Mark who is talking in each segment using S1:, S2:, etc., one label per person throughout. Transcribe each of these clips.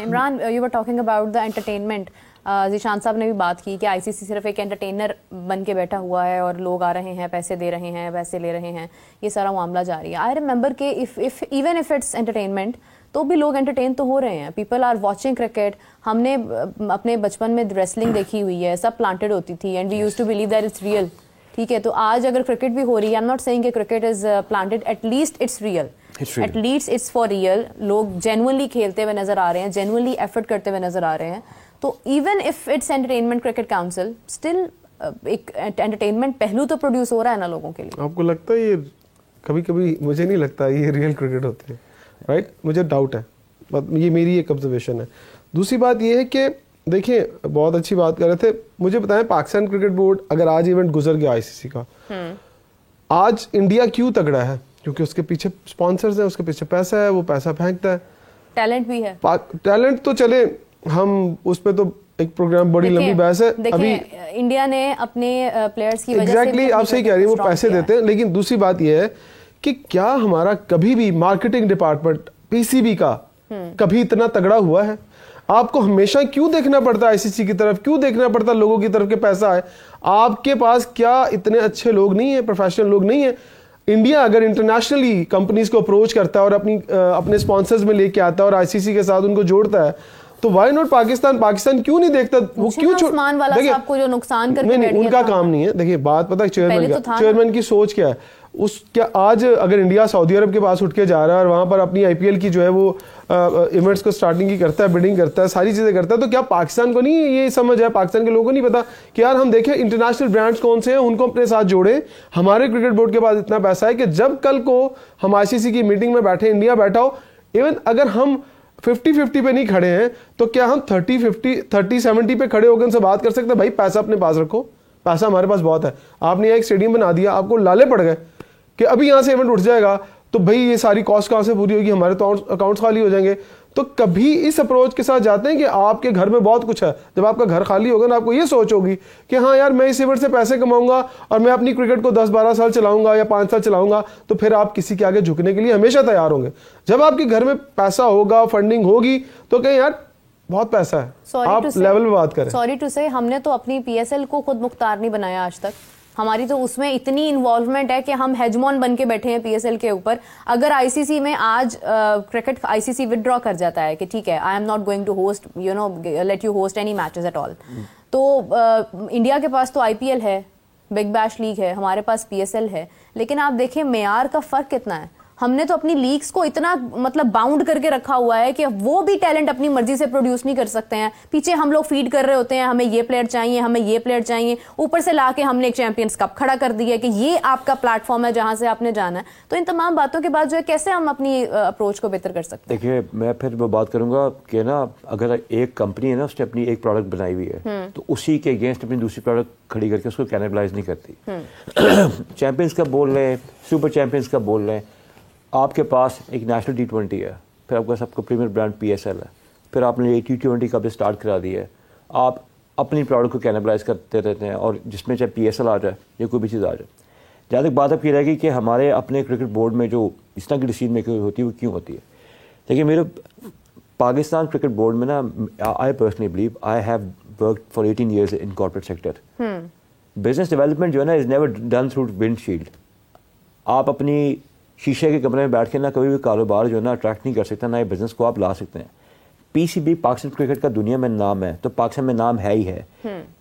S1: Imran, you were talking about the entertainment. Zeeshan साहब ने भी बात की कि आईसीसी सिर्फ एक एंटरटेनर बन के बैठा हुआ है और लोग आ रहे हैं, पैसे दे रहे हैं, पैसे ले रहे हैं, ये सारा मामला जारी है। आई रिमेंबर कि if even if it's entertainment तो भी लोग एंटरटेन तो हो रहे हैं। People are watching cricket. हमने अपने बचपन में रेसलिंग देखी हुई है, सब प्लांटेड होती थी and we used to believe that it's real. ठीक है, तो आज अगर क्रिकेट भी हो रही है, आई एम नॉट सेइंग कि cricket is planted, at least it's real, at least it's for real. लोग जेन्युइनली खेलते हुए नजर आ रहे हैं, जेन्युइनली एफर्ट करते हुए नजर आ रहे हैं। तो even if it's entertainment cricket council, still एक एंटरटेनमेंट पहलू तो प्रोड्यूस हो रहा है ना लोगों के लिए।
S2: आपको लगता है ये कभी कभी, मुझे नहीं लगता ये रियल क्रिकेट होती है, राइट? मुझे डाउट है, ये मेरी एक ऑब्जर्वेशन है। दूसरी बात ये है कि देखिए, बहुत अच्छी बात कर रहे थे, मुझे बताएं पाकिस्तान क्रिकेट बोर्ड अगर आज इवेंट गुजर गया आईसीसी का, आज इंडिया क्यों तगड़ा है? क्योंकि उसके पीछे स्पॉन्सर्स हैं, उसके पीछे पैसा है, वो पैसा फेंकता है,
S1: टैलेंट भी है।
S2: टैलेंट तो चले, हम उस पे तो एक प्रोग्राम बड़ी लंबी बहस है। अभी
S1: इंडिया ने अपने प्लेयर्स की वजह से
S2: एग्जैक्टली आप सही कह रही है, वो पैसे देते हैं। लेकिन दूसरी बात ये है कि क्या हमारा कभी भी मार्केटिंग डिपार्टमेंट पीसीबी का कभी इतना तगड़ा हुआ है? आपको हमेशा क्यों देखना पड़ता है आईसीसी की तरफ, क्यों देखना पड़ता है लोगों की तरफ के पैसा है? आपके पास क्या इतने अच्छे लोग नहीं है, प्रोफेशनल लोग नहीं है? इंडिया अगर इंटरनेशनली कंपनीज को अप्रोच करता है और अपने स्पॉन्सर्स में लेके आता है और आईसीसी के साथ उनको जोड़ता है, तो वाई नॉट पाकिस्तान क्यों नहीं देखता? वो क्यों
S1: उस्मान वाला साहब को जो नुकसान करके
S2: नहीं, उनका काम नहीं है। देखिए बात पता है चेयरमैन की सोच क्या है। क्या आज अगर इंडिया सऊदी अरब के पास उठ के जा रहा है और वहां पर अपनी आईपीएल की जो है वो इवेंट्स को स्टार्टिंग की करता है, बिडिंग करता है, सारी चीजें करता है, तो क्या पाकिस्तान को नहीं ये समझ है, पाकिस्तान के लोगों को नहीं पता कि यार हम देखें इंटरनेशनल ब्रांड्स कौन से हैं, उनको अपने साथ जोड़े। हमारे क्रिकेट बोर्ड के पास इतना पैसा है कि जब कल को हम आईसीसी की मीटिंग में बैठे, इंडिया बैठा हो, इवन अगर हम 50-50 पे नहीं खड़े हैं तो क्या हम 30-70 पे खड़े होकर उनसे बात कर सकते हैं? भाई पैसा अपने पास रखो, पैसा हमारे पास बहुत है। आपने एक स्टेडियम बना दिया, आपको लाले पड़ गए कि अभी यहां से इवेंट उठ जाएगा तो भाई ये सारी कॉस्ट कहां से पूरी होगी, हमारे तो अकाउंट्स खाली हो जाएंगे। तो कभी इस अप्रोच के साथ जाते हैं कि आपके घर में बहुत कुछ है, जब आपका घर खाली होगा ना, आपको ये सोच होगी कि हाँ यार मैं इस इवेंट से पैसे कमाऊंगा और मैं अपनी क्रिकेट को 10-12 साल चलाऊंगा या 5 साल चलाऊंगा, तो फिर आप किसी के आगे झुकने के लिए हमेशा तैयार होंगे। जब आपके घर में पैसा होगा, फंडिंग होगी, तो कहें यार बहुत पैसा है, आप लेवल में बात करें।
S1: सॉरी टू से, हमने तो अपनी पीएसएल को खुद मुख्तार नहीं बनाया आज तक। हमारी तो उसमें इतनी इन्वॉल्वमेंट है कि हम हेजमॉन बन के बैठे हैं पीएसएल के ऊपर। अगर आईसीसी में आज क्रिकेट आईसीसी विदड्रॉ कर जाता है कि ठीक है, I am not going to host, you know, let you host any matches at all, तो इंडिया के पास तो आईपीएल है, बिग बैश लीग है, हमारे पास पीएसएल है, लेकिन आप देखें मेयार का फर्क कितना है। हमने तो अपनी लीग्स को इतना मतलब बाउंड करके रखा हुआ है कि वो भी टैलेंट अपनी मर्जी से प्रोड्यूस नहीं कर सकते हैं। पीछे हम लोग फीड कर रहे होते हैं, हमें ये प्लेयर चाहिए, हमें ये प्लेयर चाहिए, ऊपर से लाके हमने एक चैंपियंस कप खड़ा कर दिया कि ये आपका प्लेटफॉर्म है जहां से आपने जाना है। तो इन तमाम बातों के बाद जो है कैसे हम अपनी अप्रोच को बेहतर कर सकते हैं?
S3: देखिए, मैं फिर वो बात करूंगा कि ना, अगर एक कंपनी है ना, उसने अपनी एक प्रोडक्ट बनाई हुई है तो उसी के अगेंस्ट अपनी दूसरी प्रोडक्ट खड़ी करके उसको कैनिबलाइज नहीं करती। चैंपियंस कप बोल रहे हैं, सुपर चैंपियंस कप बोल रहे हैं, आपके पास एक नेशनल T20 है, फिर आपके पास आपका प्रीमियर ब्रांड PSL है, फिर आपने ये T20 का भी स्टार्ट करा दिया है। आप अपनी प्रोडक्ट को कैनिबलाइज करते रहते हैं, और जिसमें चाहे PSL आ जाए या कोई भी चीज़ आ जाए। जहाँ तक बात अब की रहेगी कि हमारे अपने क्रिकेट बोर्ड में जो इस तरह की डिसीजन मेकिंग होती है वो क्यों होती है। देखिए, मेरे पाकिस्तान क्रिकेट बोर्ड में ना, I personally believe I have worked for 18 years in corporate sector. Business development जो है ना is never done through windshield. आप अपनी शीशे के कमरे में बैठ के ना कभी भी कारोबार जो है ना अट्रैक्ट नहीं कर सकता, ना ये बिजनेस को आप ला सकते हैं। पीसीबी पाकिस्तान क्रिकेट का दुनिया में नाम है, तो पाकिस्तान में नाम है ही है।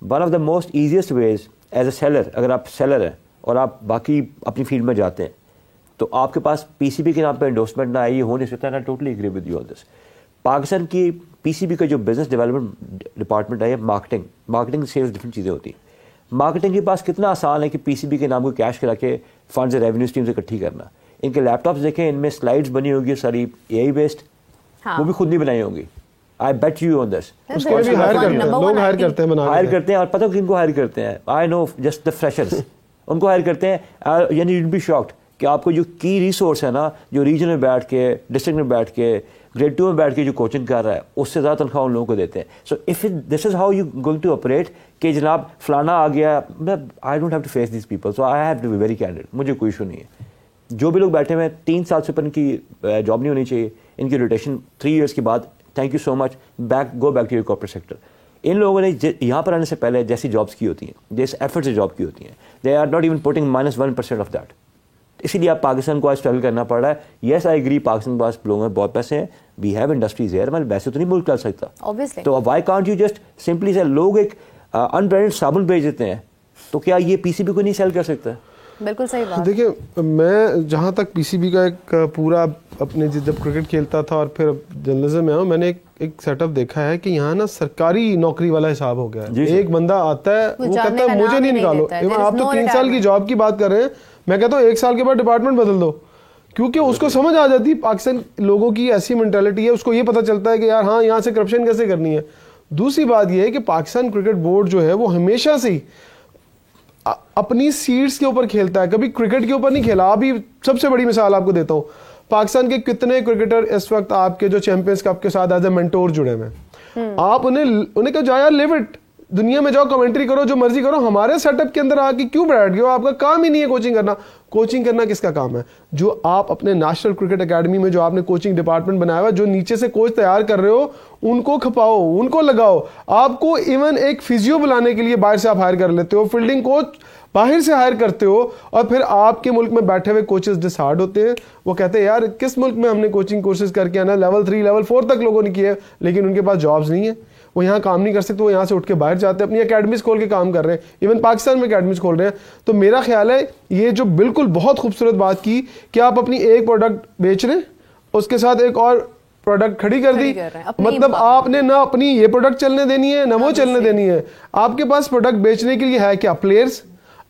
S3: One of the most easiest ways as a seller, अगर आप सेलर हैं और आप बाकी अपनी फील्ड में जाते हैं तो आपके पास पीसीबी के नाम पर एंडोर्समेंट ना आए, ये हो नहीं सकता। ना totally agree with you on this. Pakistan की पीसीबी का जो बिजनेस डेवलपमेंट डिपार्टमेंट है, मार्केटिंग सेल्स डिफरेंट चीज़ें होती हैं। मार्केटिंग के पास कितना आसान है कि पीसीबी के नाम को कैश करा के फंड्स रेवेन्यू स्ट्रीम से इकट्ठी करना। इनके लैपटॉप्स देखें, इनमें स्लाइड्स बनी होगी सारी AI बेस्ड, वो भी खुद नहीं बनाई होंगी। आई बेट यू ऑन दिस।
S2: उसको भी हायर करते हैं, लोग हायर करते हैं,
S3: और पता है किनको हायर करते हैं? I know, just the freshers उनको हायर करते हैं। यानी यूड बी शॉक्ड कि आपको जो की रिसोर्स है ना, जो रीजन में बैठ के, डिस्ट्रिक्ट में बैठ के, ग्रेड 2 में बैठ के जो कोचिंग कर रहा है, उससे ज़्यादा तनख्वाह उन लोगों को देते हैं। So if this is how you going to operate कि जनाब फलाना आ गया, I don't have to face this people, so I have to be very candid. मुझे कोई इशू नहीं है। जो भी लोग बैठे हुए हैं, 3 साल से ऊपर इनकी जॉब नहीं होनी चाहिए। इनकी रोटेशन 3 ईयर्स के बाद thank you so much, go back to your corporate sector. इन लोगों ने यहाँ पर आने से पहले जैसी जॉब्स की होती हैं, जिस एफर्ट से जॉब की होती हैं, they are not even putting -1% of that. इसीलिए आप पाकिस्तान को आज स्ट्रगल करना पड़ रहा है। येस आई एग्री, पाकिस्तान के पास लोगों में बहुत पैसे हैं, वी हैव इंडस्ट्रीज हियर, हमारे वैसे तो नहीं मुल्क चल सकता।
S1: Obviously.
S3: तो why can't you just simply से, लोग एक अनब्रांडेड साबुन बेच देते हैं, तो क्या ये पीसीबी को नहीं सेल कर सकता?
S1: बिल्कुल सही बात।
S2: देखिए, मैं जहाँ तक पीसीबी का एक पूरा अपने जब क्रिकेट खेलता था और फिर जर्नलिज्म में आया, मैंने एक सेटअप देखा है कि यहाँ ना सरकारी नौकरी वाला हिसाब हो गया है। एक बंदा आता है, वो कहता है मुझे नहीं निकालो। आप तो 3 साल की जॉब की बात कर रहे हैं, मैं कहता हूँ 1 साल के बाद डिपार्टमेंट बदल दो, क्योंकि उसको समझ आ जाती है पाकिस्तान लोगों की ऐसी मेंटालिटी है, उसको ये पता चलता है कि यार हाँ, यहाँ से करप्शन कैसे करनी है। दूसरी बात यह है कि पाकिस्तान क्रिकेट बोर्ड जो है वो हमेशा से ही अपनी सीट्स के ऊपर खेलता है, कभी क्रिकेट के ऊपर नहीं खेला। अभी सबसे बड़ी मिसाल आपको देता हूँ, पाकिस्तान के कितने क्रिकेटर इस वक्त आपके जो चैंपियंस कप के साथ एज ए मेंटोर जुड़े हुए हैं। आप उन्हें कहो जाओ यार, लिव इट, दुनिया में जाओ, कमेंट्री करो, जो मर्जी करो, हमारे सेटअप के अंदर आके क्यों बैठ गए हो? आपका काम ही नहीं है कोचिंग करना। कोचिंग करना किसका काम है? जो आप अपने नेशनल क्रिकेट एकेडमी में जो आपने कोचिंग डिपार्टमेंट बनाया हुआ, जो नीचे से कोच तैयार कर रहे हो, उनको खपाओ, उनको लगाओ। आपको इवन एक फिजियो बुलाने के लिए बाहर से आप हायर कर लेते हो, फील्डिंग कोच बाहर से हायर करते हो, और फिर आपके मुल्क में बैठे हुए कोचेस डिसाइड होते हैं। वो कहते हैं यार किस मुल्क में हमने कोचिंग कोर्सेज करके आना, लेवल 3 लेवल 4 तक लोगों ने किए, लेकिन उनके पास जॉब्स नहीं है, वो यहाँ काम नहीं कर सकते, वो यहाँ से उठ के बाहर जाते हैं, अपनी अकेडमीज खोल के काम कर रहे हैं, इवन पाकिस्तान में अकेडमीज खोल रहे हैं। तो मेरा ख्याल है ये जो बिल्कुल बहुत खूबसूरत बात की कि आप अपनी एक प्रोडक्ट बेच रहे हैं, उसके साथ एक और प्रोडक्ट खड़ी कर दी, मतलब आपने ना अपनी ये प्रोडक्ट चलने देनी है, ना वो चलने देनी है। आपके पास प्रोडक्ट बेचने के लिए है क्या? प्लेयर्स।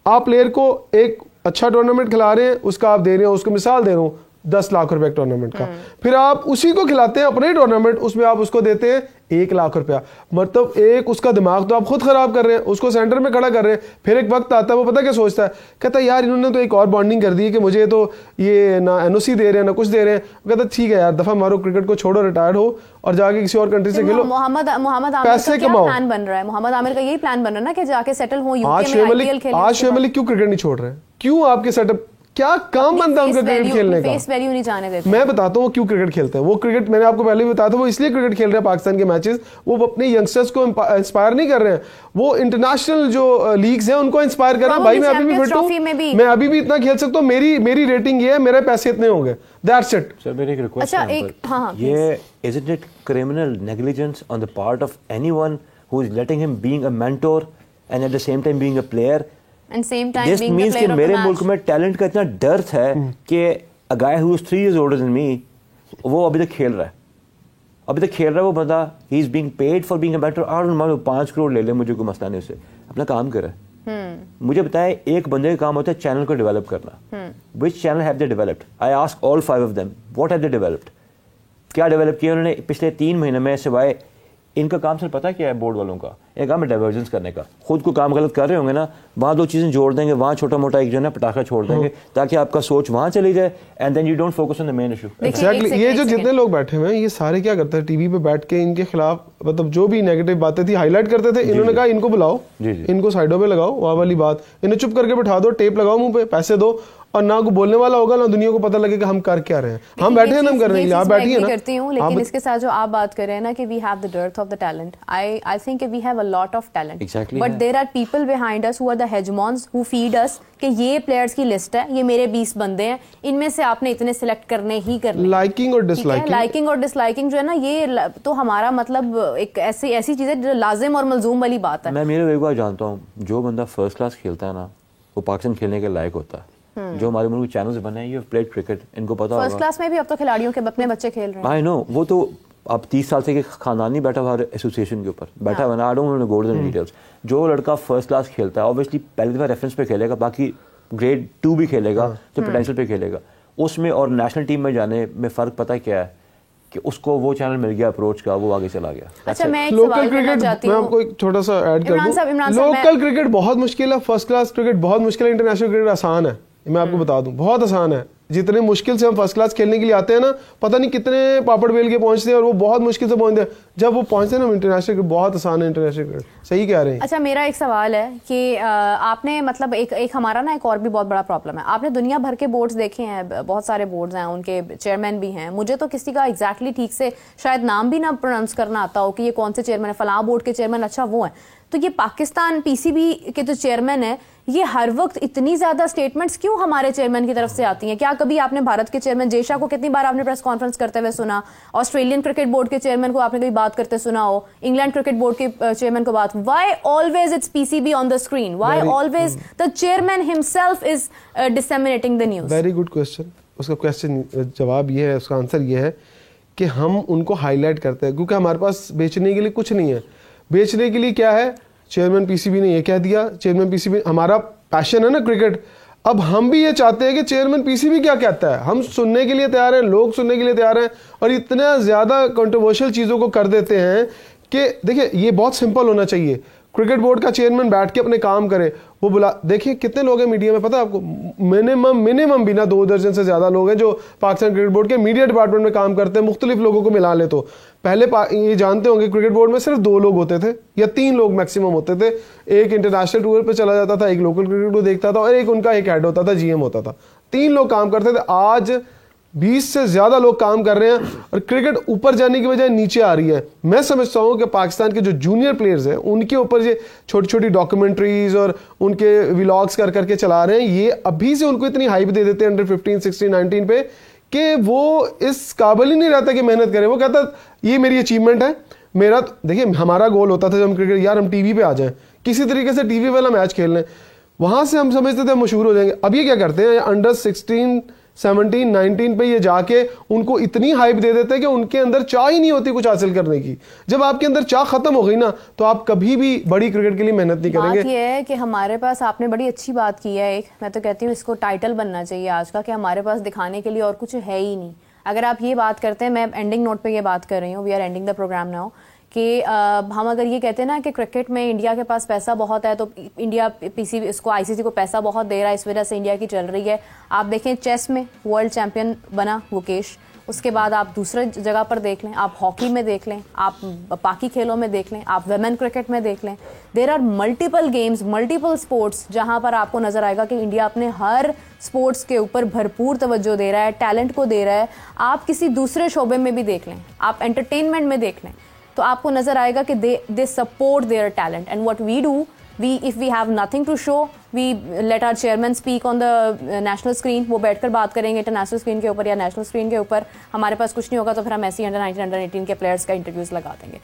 S2: आप प्लेयर को एक अच्छा टूर्नामेंट खिला रहे हैं, उसका आप दे रहे हो, उसको मिसाल दे रहा हूँ 10 लाख रुपए टूर्नामेंट का, फिर आप उसी को खिलाते हैं अपने टूर्नामेंट, उसमें आप उसको देते हैं 1 लाख रुपया। मतलब एक उसका दिमाग तो आप खुद खराब कर रहे हैं, उसको सेंटर में खड़ा कर रहे हैं। फिर एक वक्त आता है, वो पता क्या सोचता है, कहता है यार इन्होंने तो एक और बॉन्डिंग कर दी है कि मुझे तो ये ना एनओसी दे रहे हैं ना कुछ दे रहे हैं। कहता है ठीक है यार, दफा मारो, क्रिकेट को छोड़ो, रिटायर हो और जाके किसी और कंट्री से खेलो,
S1: मोहम्मद आमिर
S2: पैसे कमाओ।
S1: प्लान बन रहा है, मोहम्मद आमिर का यही प्लान बन रहा है ना कि जाके सेटल हो यूके में, आईपीएल खेले।
S2: आज शोएब मलिक क्यों क्रिकेट नहीं छोड़ रहे हैं? क्यों? आपके सेटअप क्या काम बनता है उनका क्रिकेट खेलने का?
S1: फेस वैल्यू नहीं जाने देते।
S2: मैं बताता हूँ क्यों क्रिकेट खेलते हैं वो। क्रिकेट मैंने आपको पहले भी बताया था, वो इसलिए क्रिकेट खेल रहे हैं पाकिस्तान के मैचेस, वो अपने यंगस्टर्स को इंस्पायर नहीं कर रहे हैं, वो इंटरनेशनल जो लीग्स हैं उनको इंस्पायर कर रहे हैं। भाई मैं अभी भी फिट हूँ, मैं अभी भी इतना खेल सकता हूँ, मेरी रेटिंग ये है, मेरे पैसे इतने होंगे, दैट्स इट।
S3: सर मेरी एक रिक्वेस्ट है, ये isn't it criminal negligence on the part of anyone who is letting him being a mentor and at the same time being a player?
S1: And same time
S3: This
S1: being the
S3: means
S1: player
S3: कि
S1: of the
S3: मेरे
S1: match.
S3: मुल्क में talent का इतना dearth है कि a guy who is 3 years older than me, वो अभी तक खेल रहा है, वो बंदा he is being paid for being a mentor। और मान लो 5 करोड़ ले ले, मुझे कोई मसला नहीं, उससे अपना काम करे। मुझे बताए एक बंदे का काम होता है चैनल को डेवलप करना। Which channel have they developed? I ask all 5 of them, what have they developed? क्या डेवलप किया उन्होंने पिछले 3 महीने में? सिवाय इनका काम सर पता क्या है बोर्ड वालों का? एक काम है डाइवर्जेंस करने का। खुद को काम गलत कर रहे होंगे ना, वहाँ 2 चीजें जोड़ देंगे, वहाँ छोटा मोटा एक जो है ना पटाखा छोड़ देंगे, ताकि आपका सोच वहाँ चली जाए, and then you don't focus on the main issue.
S2: Exactly. ये जो जितने लोग बैठे हुए हैं, ये सारे क्या करते हैं, टीवी पे बैठ के इनके खिलाफ मतलब जो भी नेगेटिव बातें थी हाईलाइट करते थे। इन्होंने कहा इनको बुलाओ, इनको साइडों पे लगाओ, वहाँ वाली बात, इन्हें चुप करके बैठा दो, टेप लगाओ मुंह पे, पैसे दो, और ना को बोलने वाला होगा, ना दुनिया को पता लगेगा हम कर क्या रहे हैं। हम बैठे हैं, हम कर रहे हैं, आप बैठी है ना।
S1: करती हूँ, लेकिन इसके साथ जो आप बात कर रहे हैं ना कि we have the dearth of the talent, I think we have a lot of talent, but there are people behind us who are the hegemons who feed us कि ये प्लेयर्स की लिस्ट है, ये मेरे 20 बंदे हैं, इनमें से आपने इतने सिलेक्ट करने ही करने।
S2: लाइकिंग और डिसलाइकिंग,
S1: लाइकिंग और डिसलाइकिंग जो है ना, ये तो हमारा मतलब एक ऐसी चीज है जो लाजिम और मलजूम वाली बात है।
S3: मैं मेरे एक बार जानता हूँ, जो बंदा फर्स्ट क्लास खेलता है ना, वो पाकिस्तान खेलने के लायक होता है। जो हमारे मुल्क चैनल्स बने हैं, यू हैव प्लेड क्रिकेट, इनको पता होगा।
S1: फर्स्ट क्लास में भी अब तो खिलाड़ियों के अपने बच्चे खेल रहे हैं।
S3: आई नो, वो तो अब 30 साल से खानदानी बैठा हुआ एसोसिएशन के ऊपर बैठा हुआ ना। I don't want to go to the details. जो लड़का फर्स्ट क्लास खेलता है, ऑब्वियसली पहले दफा रेफरेंस पे खेलेगा, बाकी ग्रेड 2 भी खेलेगा तो पोटेंशियल पे खेलेगा। उसमें और नेशनल टीम में जाने में फ़र्क पता है क्या है, कि उसको वो चैनल मिल गया अप्रोच का, वो आगे चला गया।
S1: अच्छा, मैं
S2: लोकल क्रिकेट, मैं आपको एक छोटा सा ऐड कर दूं, लोकल क्रिकेट बहुत मुश्किल है, फर्स्ट क्लास क्रिकेट बहुत मुश्किल है, इंटरनेशनल क्रिकेट आसान है। मैं आपको बता दूं बहुत आसान है। जितने मुश्किल से हम फर्स्ट क्लास खेलने के लिए आते हैं ना, पता नहीं कितने पापड़ बेल के पहुंचते हैं और वो बहुत मुश्किल से पहुंचते हैं। जब वो पहुंचते हैं ना इंटरनेशनल क्रिकेट, बहुत आसान है इंटरनेशनल क्रिकेट। सही कह रहे हैं।
S1: अच्छा, मेरा एक सवाल है कि आपने मतलब एक हमारा ना एक और भी बहुत बड़ा प्रॉब्लम है। आपने दुनिया भर के बोर्ड्स देखे हैं, बहुत सारे बोर्ड्स हैं, उनके चेयरमैन भी हैं। मुझे तो किसी का एग्जैक्टली ठीक से शायद नाम भी ना प्रोनाउंस करना आता हो कि ये कौन से चेयरमैन है, फलां बोर्ड के चेयरमैन, अच्छा वो है। तो ये पाकिस्तान पीसीबी के जो चेयरमैन है, ये हर वक्त इतनी ज्यादा स्टेटमेंट्स क्यों हमारे चेयरमैन की तरफ से आती हैं? क्या कभी आपने भारत के चेयरमैन जेशा को कितनी बार आपने प्रेस कॉन्फ्रेंस करते हुए सुना? ऑस्ट्रेलियन क्रिकेट बोर्ड के चेयरमैन को आपने कभी बात करते सुना हो? इंग्लैंड क्रिकेट बोर्ड के चेयरमैन को बात? Why always it's PCB on the screen? Why always the chairman himself is disseminating the news?
S2: Very good question. उसका क्वेश्चन जवाब ये है, उसका आंसर ये है कि हम उनको हाईलाइट करते हैं क्योंकि हमारे पास बेचने के लिए कुछ नहीं है। बेचने के लिए क्या है? चेयरमैन पीसीबी ने ये कह दिया, चेयरमैन पीसीबी, हमारा पैशन है ना क्रिकेट। अब हम भी ये चाहते हैं कि चेयरमैन पीसीबी क्या कहता है, हम सुनने के लिए तैयार हैं, लोग सुनने के लिए तैयार हैं। और इतना ज्यादा कंट्रोवर्शियल चीजों को कर देते हैं कि देखिए, ये बहुत सिंपल होना चाहिए। क्रिकेट बोर्ड का चेयरमैन बैठ के अपने काम करे, वो बुला, देखिए कितने लोग हैं मीडिया में, पता है आपको? मिनिमम भी ना 2 दर्जन से ज्यादा लोग हैं जो पाकिस्तान क्रिकेट बोर्ड के मीडिया डिपार्टमेंट में काम करते हैं। मुख्तलिफ लोगों को मिला ले तो पहले ये जानते होंगे क्रिकेट बोर्ड में सिर्फ 2 लोग होते थे या 3 लोग मैक्सिमम होते थे। एक इंटरनेशनल टूर पे चला जाता था, एक लोकल क्रिकेट को देखता था और एक उनका एक हेड होता था, जीएम होता था। 3 लोग काम करते थे। आज 20 से ज्यादा लोग काम कर रहे हैं और क्रिकेट ऊपर जाने की बजाय नीचे आ रही है। मैं समझता हूं कि पाकिस्तान के जो जूनियर प्लेयर्स हैं उनके ऊपर ये छोटी छोटी डॉक्यूमेंट्रीज और उनके व्लॉग्स कर करके चला रहे हैं। ये अभी से उनको इतनी हाइप दे देते हैं अंडर 15, 16, 19 पे कि वो इस काबिल ही नहीं रहता कि मेहनत करे। वो कहता ये मेरी अचीवमेंट है, मेरा देखिए हमारा गोल होता था जब हम क्रिकेट, यार हम टीवी पे आ जाएं, किसी तरीके से टीवी वाला मैच खेल लें, वहां से हम समझते थे मशहूर हो जाएंगे। अब ये क्या करते हैं, अंडर 16, 17, 19 पे ये जाके उनको इतनी हाइप दे देते हैं कि उनके अंदर चाह ही नहीं होती कुछ हासिल करने की। जब आपके अंदर चाह खत्म हो गई ना, तो आप कभी भी बड़ी क्रिकेट के लिए मेहनत नहीं करेंगे।
S1: बात ये है कि हमारे पास, आपने बड़ी अच्छी बात की है, एक मैं तो कहती हूँ इसको टाइटल बनना चाहिए आज का, कि हमारे पास दिखाने के लिए और कुछ है ही नहीं। अगर आप ये बात करते हैं, मैं एंडिंग नोट पे ये बात कर रही हूँ, we are ending the programme now, कि हम अगर ये कहते हैं ना कि क्रिकेट में इंडिया के पास पैसा बहुत है, तो इंडिया पीसीबी इसको आईसीसी को पैसा बहुत दे रहा है, इस वजह से इंडिया की चल रही है। आप देखें चेस में वर्ल्ड चैंपियन बना मुकेश, उसके बाद आप दूसरे जगह पर देख लें, आप हॉकी में देख लें, आप बाकी खेलों में देख लें, आप वुमेन क्रिकेट में देख लें, there are multiple games, multiple sports जहां पर आपको नजर आएगा कि इंडिया अपने हर स्पोर्ट्स के ऊपर भरपूर तवज्जो दे रहा है, टैलेंट को दे रहा है। आप किसी दूसरे शोबे में भी देख लें, आप एंटरटेनमेंट में देख लें, तो आपको नजर आएगा कि they support their talent. And what we do, if we have nothing to show, we let our chairman speak on the national screen। वो बैठकर बात करेंगे इंटरनेशनल स्क्रीन के ऊपर या नेशनल स्क्रीन के ऊपर। हमारे पास कुछ नहीं होगा तो फिर हम ऐसे अंडर 19, अंडर 18 के प्लेयर्स का इंटरव्यूज लगा देंगे।